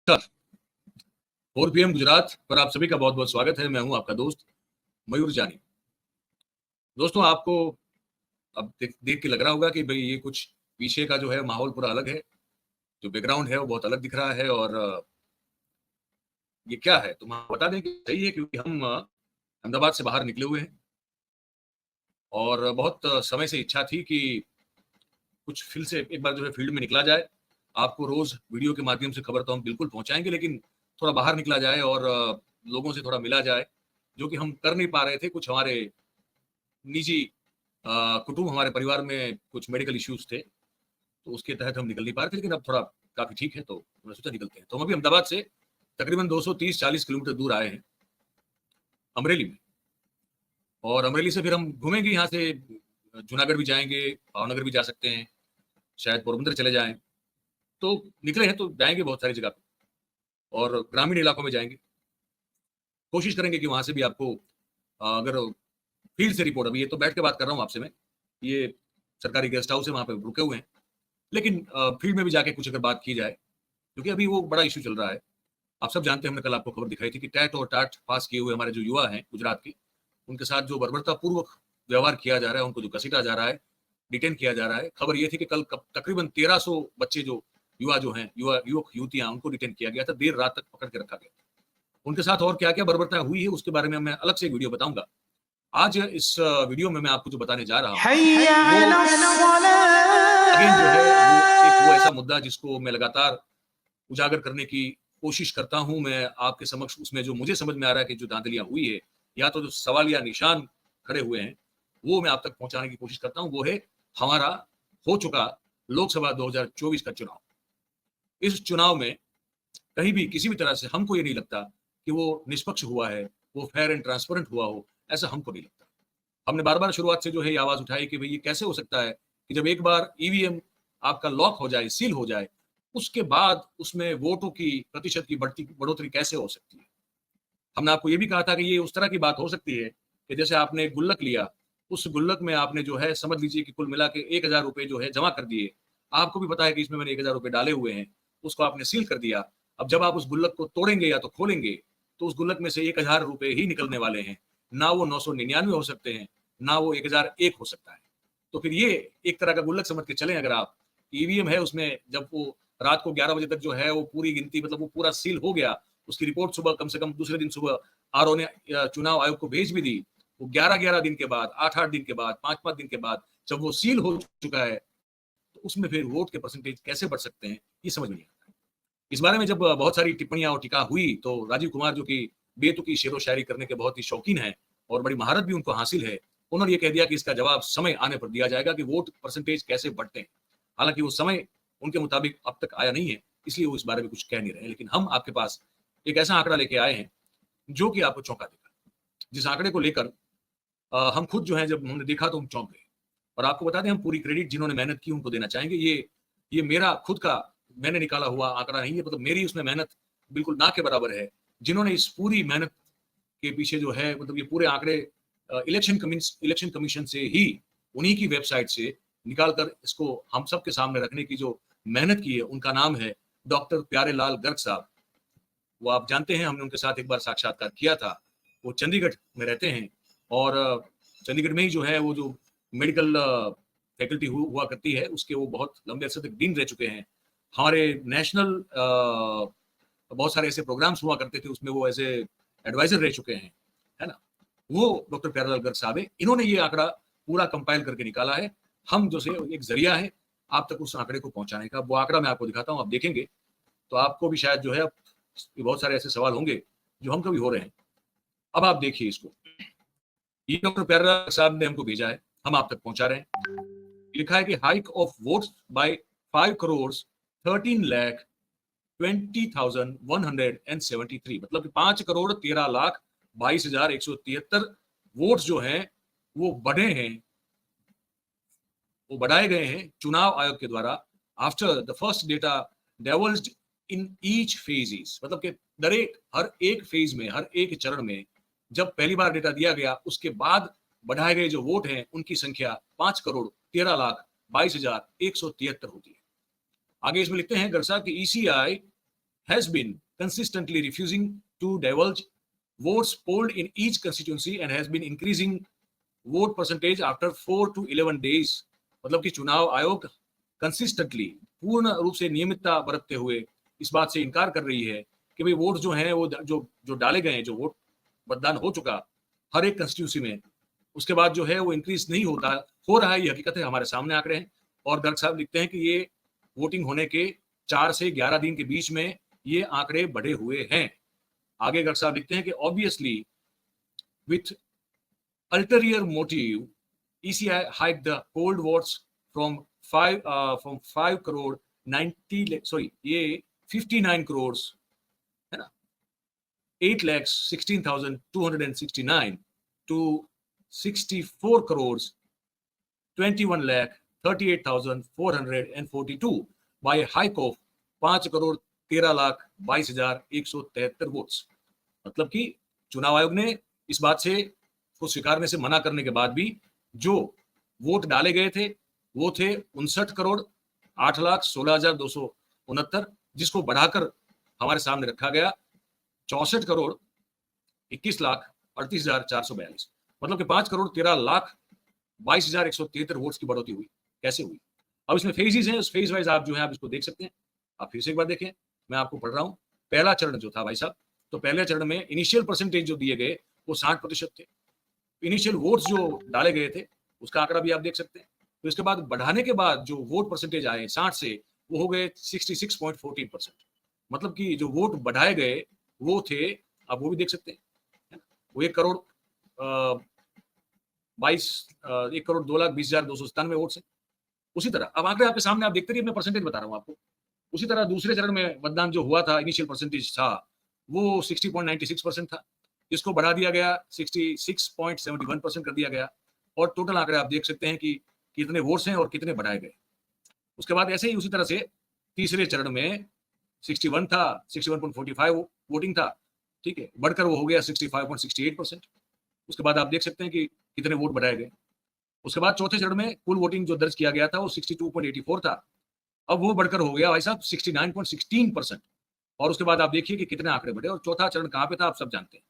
नमस्कार। 4 PM गुजरात पर आप सभी का बहुत बहुत स्वागत है। मैं हूं आपका दोस्त मयूर जानी। दोस्तों, आपको अब देख के लग रहा होगा कि भाई ये कुछ पीछे का जो है माहौल पूरा अलग है, जो बैकग्राउंड है वो बहुत अलग दिख रहा है। और ये क्या है, तो मैं बता दें कि सही है, क्योंकि हम अहमदाबाद से बाहर निकले हुए हैं और बहुत समय से इच्छा थी कि कुछ फिर से एक बार जो है फील्ड में निकला जाए। आपको रोज वीडियो के माध्यम से खबर तो हम बिल्कुल पहुंचाएंगे, लेकिन थोड़ा बाहर निकला जाए और लोगों से थोड़ा मिला जाए, जो कि हम कर नहीं पा रहे थे। कुछ हमारे निजी कुटुंब, हमारे परिवार में कुछ मेडिकल इश्यूज थे, तो उसके तहत हम निकल नहीं पा रहे थे। लेकिन अब थोड़ा काफी ठीक है, तो हमने सोचा निकलते हैं। तो हम अभी अहमदाबाद से तकरीबन 230-40 किलोमीटर दूर आए हैं, अमरेली में। और अमरेली से फिर हम घूमेंगे, यहाँ से जूनागढ़ भी जाएंगे, भावनगर भी जा सकते हैं, शायद पोरबंदर चले जाएं। तो निकले हैं तो जाएंगे बहुत सारी जगह पे, और ग्रामीण इलाकों में जाएंगे। कोशिश करेंगे कि वहां से भी आपको अगर फील्ड से रिपोर्ट, अभी ये तो बैठ के बात कर रहा हूँ आपसे मैं, ये सरकारी गेस्ट हाउस है, वहां पे रुके हुए हैं, लेकिन फील्ड में भी जाके कुछ अगर बात की जाए, क्योंकि अभी वो बड़ा इशू चल रहा है। आप सब जानते हैं, हमने कल आपको खबर दिखाई थी कि टैट और टाट पास किए हुए हमारे जो युवा हैं गुजरात के, उनके साथ जो बर्बरतापूर्वक व्यवहार किया जा रहा है, उनको जो घसीटा जा रहा है, डिटेन किया जा रहा है। खबर ये थी कि कल तकरीबन 1300 बच्चे, जो युवा जो हैं, युवक युवतियां, उनको डिटेन किया गया था, देर रात तक पकड़ के रखा गया। उनके साथ और क्या क्या बर्बरता हुई है उसके बारे में मैं अलग से एक वीडियो बताऊंगा। आज इस वीडियो में मैं आपको जो बताने जा रहा हूँ, अगेन जो है वो ऐसा मुद्दा जिसको मैं लगातार उजागर करने की कोशिश करता हूं। मैं आपके समक्ष उसमें जो मुझे समझ में आ रहा है कि जो धांधलियां हुई है, या तो जो सवाल या निशान खड़े हुए हैं, वो मैं आप तक पहुंचाने की कोशिश करता हूं। वो है हमारा हो चुका लोकसभा 2024 का चुनाव। इस चुनाव में कहीं भी किसी भी तरह से हमको ये नहीं लगता कि वो निष्पक्ष हुआ है, वो फेयर एंड ट्रांसपेरेंट हुआ हो, ऐसा हमको नहीं लगता। हमने बार बार शुरुआत से जो है ये आवाज उठाई कि भाई ये कैसे हो सकता है कि जब एक बार ईवीएम आपका लॉक हो जाए, सील हो जाए, उसके बाद उसमें वोटों की प्रतिशत की बढ़ोतरी कैसे हो सकती है। हमने आपको ये भी कहा था कि ये उस तरह की बात हो सकती है कि जैसे आपने एक गुल्लक लिया, उस गुल्लक में आपने जो है समझ लीजिए कि कुल मिला के 1000 रुपए जो है जमा कर दिए। आपको भी पता है कि इसमें मैंने 1000 रुपए डाले हुए हैं, उसको आपने सील कर दिया। अब जब आप उस गुल्लक को तोड़ेंगे या तो खोलेंगे, तो उस गुल्लक में से 1000 रुपए ही निकलने वाले हैं, ना वो 999 हो सकते हैं, ना वो 1001 हो सकता है। तो फिर ये एक तरह का गुल्लक समझ के चलें। अगर आप ईवीएम है, उसमें जब वो रात को 11 बजे तक जो है वो पूरी गिनती, मतलब वो पूरा सील हो गया, उसकी रिपोर्ट सुबह कम से कम दूसरे दिन सुबह आरओ ने चुनाव आयोग को भेज भी दी। वो 11-11 दिन के बाद, 8-8 दिन के बाद, 5-5 दिन के बाद जब वो सील हो चुका है, तो उसमें फिर वोट के परसेंटेज कैसे बढ़ सकते हैं, ये समझ में नहीं आता है। इस बारे में जब बहुत सारी टिप्पणियां और टीका हुई, तो राजीव कुमार, जो कि बेतुकी शेरो शायरी करने के बहुत ही शौकीन है और बड़ी महारत भी उनको हासिल है, उन्होंने ये कह दिया कि इसका जवाब समय आने पर दिया जाएगा कि वोट परसेंटेज कैसे बढ़ते हैं। हालांकि वो समय उनके मुताबिक अब तक आया नहीं है, इसलिए वो इस बारे में कुछ कह नहीं रहे। लेकिन हम आपके पास एक ऐसा आंकड़ा लेके आए हैं जो कि आपको चौंका देगा, जिस आंकड़े को लेकर हम खुद जो है जब हमने देखा तो हम चौंक गए। और आपको बता दें, हम पूरी क्रेडिट जिन्होंने मेहनत की उनको देना चाहेंगे। ये मेरा खुद का मैंने निकाला हुआ आंकड़ा नहीं है, मतलब मेरी उसमें मेहनत बिल्कुल ना के बराबर है। जिन्होंने इस पूरी मेहनत के पीछे जो है, मतलब ये पूरे आंकड़े इलेक्शन कमीशन से ही, उन्हीं की वेबसाइट से निकाल कर इसको हम सब के सामने रखने की जो मेहनत की है, उनका नाम है डॉक्टर प्यारेलाल गर्ग साहब। वो आप जानते हैं, हमने उनके साथ एक बार साक्षात्कार किया था। वो चंडीगढ़ में रहते हैं, और चंडीगढ़ में ही जो है वो जो मेडिकल फैकल्टी हुआ करती है, उसके वो बहुत लंबे अरसे तक डीन रह चुके हैं। हमारे नेशनल बहुत सारे ऐसे प्रोग्राम्स हुआ करते थे, उसमें वो ऐसे एडवाइजर रह चुके हैं, है ना। वो डॉक्टर प्यारेलाल गर्ग साहब है। इन्होंने ये आंकड़ा पूरा कंपाइल करके निकाला है। हम जो से एक जरिया है आप तक उस आंकड़े को पहुंचाने का। वो आंकड़ा मैं आपको दिखाता हूं, आप देखेंगे तो आपको भी शायद जो है बहुत सारे ऐसे सवाल होंगे जो हम कभी हो रहे हैं। अब आप देखिए इसको, ये डॉक्टर प्यारेलाल साहब ने हमको भेजा है, हम आप तक पहुंचा रहे हैं। लिखा है कि hike of votes by 5 crore 13 lakh 20,173, मतलब कि 5 करोड़ 13 लाख 22,173 वोट्स जो हैं वो बढ़े हैं, वो बढ़ाए गए हैं चुनाव आयोग के द्वारा। After the first data devolved in each phases, मतलब कि हर एक फेज में, हर एक चरण में जब पहली बार डेटा दिया गया, उसके बाद बढ़ाए गए जो वोट हैं उनकी संख्या 5 करोड़ 13 लाख 22,173 होती है। आगे इसमें लिखते हैं गर्ग साहब की ECI has been consistently refusing to divulge votes polled in each constituency and has been increasing vote percentage after 4 to 11 days। मतलब कि चुनाव आयोग कंसिस्टेंटली, पूर्ण रूप से नियमितता बरतते हुए इस बात से इनकार कर रही है कि भाई वोट जो हैं वो जो डाले गए हैं, जो वोट मतदान हो चुका हर एक कंस्टिट्यूंसी में, उसके बाद जो है वो इंक्रीज नहीं होता, हो रहा है। ये हकीकत है, हमारे सामने आंकड़े हैं। और गर्ग साहब लिखते हैं कि ये वोटिंग होने के 4 से 11 दिन के बीच में ये आंकड़े बढ़े हुए हैं। आगे गर्ग साहब लिखते हैं कि obviously with ulterior motive ECI hiked the polled votes from 5 crore 90 sorry ये 59 crores है ना 8,16,269 to 64 crores 21,38,442 by a hike of 5 crore 13,22,173 votes. मतलब कि चुनाव आयोग ने इस बात से को स्वीकारने से मना करने के बाद भी जो वोट डाले गए थे वो थे 59 करोड़ 8,16,269, जिसको बढ़ाकर हमारे सामने रखा गया 64 करोड़ 21,38,442। मतलब कि 5 करोड़ 13,22,173 वोट्स की बढ़ोतरी हुई। कैसे हुई? अब इसमें फेजेस हैं, उस फेज वाइज आप जो है आप इसको देख सकते हैं। आप फिर से एक बार देखें, मैं आपको पढ़ रहा हूं। पहला चरण जो था भाई साहब, तो पहले चरण में इनिशियल परसेंटेज जो दिए गए वो 60% थे। इनिशियल वोट्स जो डाले गए थे उसका आंकड़ा भी आप देख सकते हैं। तो इसके बाद बढ़ाने के बाद जो वोट परसेंटेज आए 60 से वो हो गए 66.14%। मतलब कि जो वोट बढ़ाए गए वो थे, आप वो भी देख सकते हैं, वो 1 करोड़ 2,20,297 वोट से। उसी तरह अब आंकड़े आपके सामने, आप देखते रहिए, मैं परसेंटेज बता रहा हूं आपको। उसी तरह दूसरे चरण में मतदान जो हुआ था, इनिशियल परसेंटेज था वो 60.96% था, इसको बढ़ा दिया गया 66.71% कर दिया गया। और टोटल आंकड़े आप देख सकते हैं कि कितने वोट्स हैं और कितने बढ़ाए गए। उसके बाद ऐसे ही उसी तरह से तीसरे चरण में 61 था, 61.45 वोटिंग था, ठीक है, बढ़कर वो हो गया 65.68%। उसके बाद आप देख सकते हैं कि कितने वोट बढ़ाए गए। उसके बाद चौथे चरण में कुल वोटिंग जो दर्ज किया गया था वो 62.84 था, अब वो बढ़कर हो गया भाई साहब 69.16%। और उसके बाद आप देखिए कि कितने आंकड़े बढ़े। और चौथा चरण कहां पे था आप सब जानते हैं।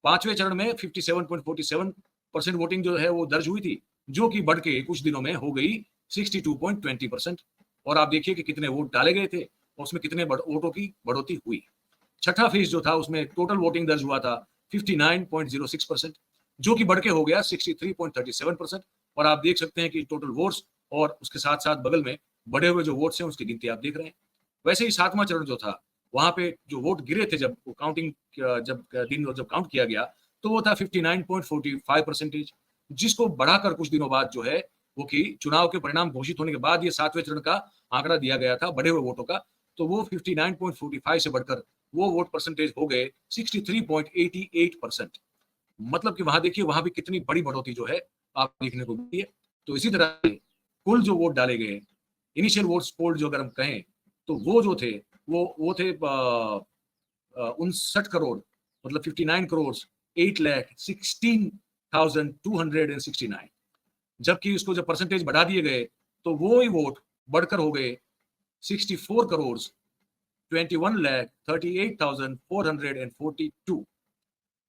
पांचवें चरण में 57.47% वोटिंग जो है वो दर्ज हुई थी, जो कि बढ़ के कुछ दिनों में हो गई 62.20%। और आप देखिए कि कितने वोट डाले गए थे और उसमें कितने वोटों की बढ़ोतरी हुई। छठा फेज जो था उसमें टोटल वोटिंग दर्ज हुआ था 59.06%, जो कि बढ़ के हो गया 63.37%। और आप देख सकते हैं कि टोटल वोट्स और उसके साथ साथ बगल में बढ़े हुए जो वोट्स हैं उसकी गिनती आप देख रहे हैं। वैसे ही सातवां चरण जो था वहां पे जो वोट गिरे थे, जब काउंटिंग जब काउंट किया गया तो वो था 59.45%, जिसको बढ़ाकर कुछ दिनों बाद जो है वो कि चुनाव के परिणाम घोषित होने के बाद ये सातवें चरण का आंकड़ा दिया गया था बढ़े हुए वोटों का, तो वो 59.45 से बढ़कर वो वोट परसेंटेज हो गए 63.88%। मतलब कि वहां देखिए वहां भी कितनी बड़ी बढ़ोतरी जो है आप देखने को मिली है। तो इसी तरह से कुल जो वोट डाले गए, इनिशियल वोट्स पोल जो अगर हम कहें तो वो जो थे वो थे 59 करोड़, मतलब 59 करोड़ 8,16,269। जबकि इसको जब परसेंटेज बढ़ा दिए गए तो वो ही वोट बढ़कर हो गए 64 करोड़ 21,38,442।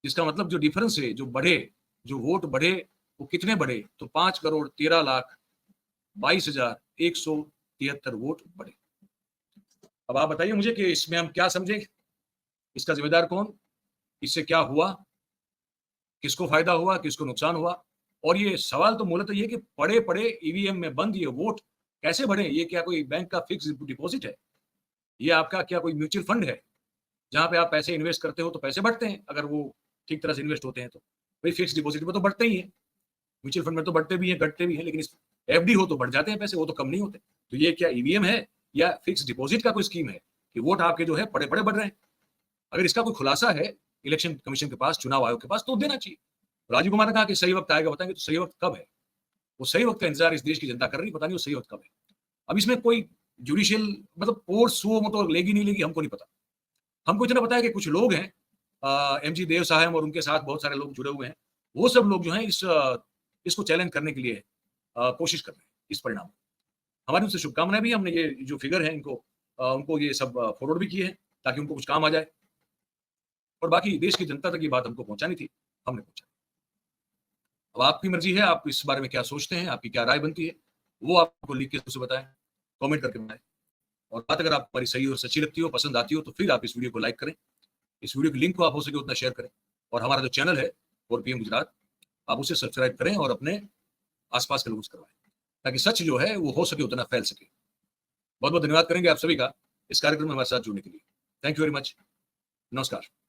इसका मतलब जो डिफरेंस है, जो बढ़े, जो वोट बढ़े वो कितने बढ़े, तो 5 करोड़ 13,22,173 वोट बढ़े। अब आप बताइए मुझे कि इसमें हम क्या समझे, इसका जिम्मेदार कौन, इससे क्या हुआ, किसको फायदा हुआ, किसको नुकसान हुआ। और ये सवाल तो मूलतः ये कि पड़े पड़े ईवीएम में बंद ये वोट कैसे बढ़े। ये क्या कोई बैंक का फिक्स डिपॉजिट है? ये आपका क्या कोई म्यूचुअल फंड है जहां पे आप पैसे इन्वेस्ट करते हो तो पैसे बढ़ते हैं, अगर वो ठीक तरह से इन्वेस्ट होते हैं तो। भाई फिक्स डिपॉजिट में तो बढ़ते ही है, म्यूचुअल फंड में तो बढ़ते भी हैं घटते भी हैं, लेकिन इस एफडी हो तो बढ़ जाते हैं पैसे, वो तो कम नहीं होते। तो ये क्या ईवीएम है या फिक्स डिपॉजिट का कोई स्कीम है कि वोट आपके जो है पड़े पड़े बढ़ रहे हैं? अगर इसका कोई खुलासा है इलेक्शन कमीशन के पास, चुनाव आयोग के पास, तो देना चाहिए। राजीव कुमार ने कहा कि सही वक्त आएगा, बताएंगे। तो सही वक्त कब है? वो सही वक्त का इंतजार इस देश की जनता कर रही है, पता नहीं वो सही वक्त कब है। अब इसमें कोई जुडिशियल मतलब कोर्ट सो मोटो लेगी नहीं लेगी हमको नहीं पता। हमको इतना पता है कि कुछ लोग हैं, एमजी देव साहब और उनके साथ बहुत सारे लोग जुड़े हुए हैं, वो सब लोग जो हैं इसको चैलेंज करने के लिए कोशिश कर रहे हैं इस परिणाम को। हमारी उनसे शुभकामनाएं भी, हमने ये जो फिगर है इनको उनको ये सब फॉरवर्ड भी किए हैं ताकि उनको कुछ काम आ जाए। और बाकी देश की जनता तक ये बात हमको पहुंचानी थी, हमने पहुंचाई। अब आपकी मर्जी है, आप इस बारे में क्या सोचते हैं, आपकी क्या राय बनती है, वो आपको लिख के उसे बताएं, कमेंट करके बताएं। और बात अगर आप हमारी सही और सच्ची लगती हो, पसंद आती हो, तो फिर आप इस वीडियो को लाइक करें, इस वीडियो की लिंक को आप हो सके उतना शेयर करें, और हमारा जो चैनल है 4PM गुजरात, आप उसे सब्सक्राइब करें और अपने आसपास के लोगों से करवाएं, ताकि सच जो है वो हो सके उतना फैल सके। बहुत बहुत धन्यवाद करेंगे आप सभी का इस कार्यक्रम में हमारे साथ जुड़ने के लिए। Thank you very much. नमस्कार।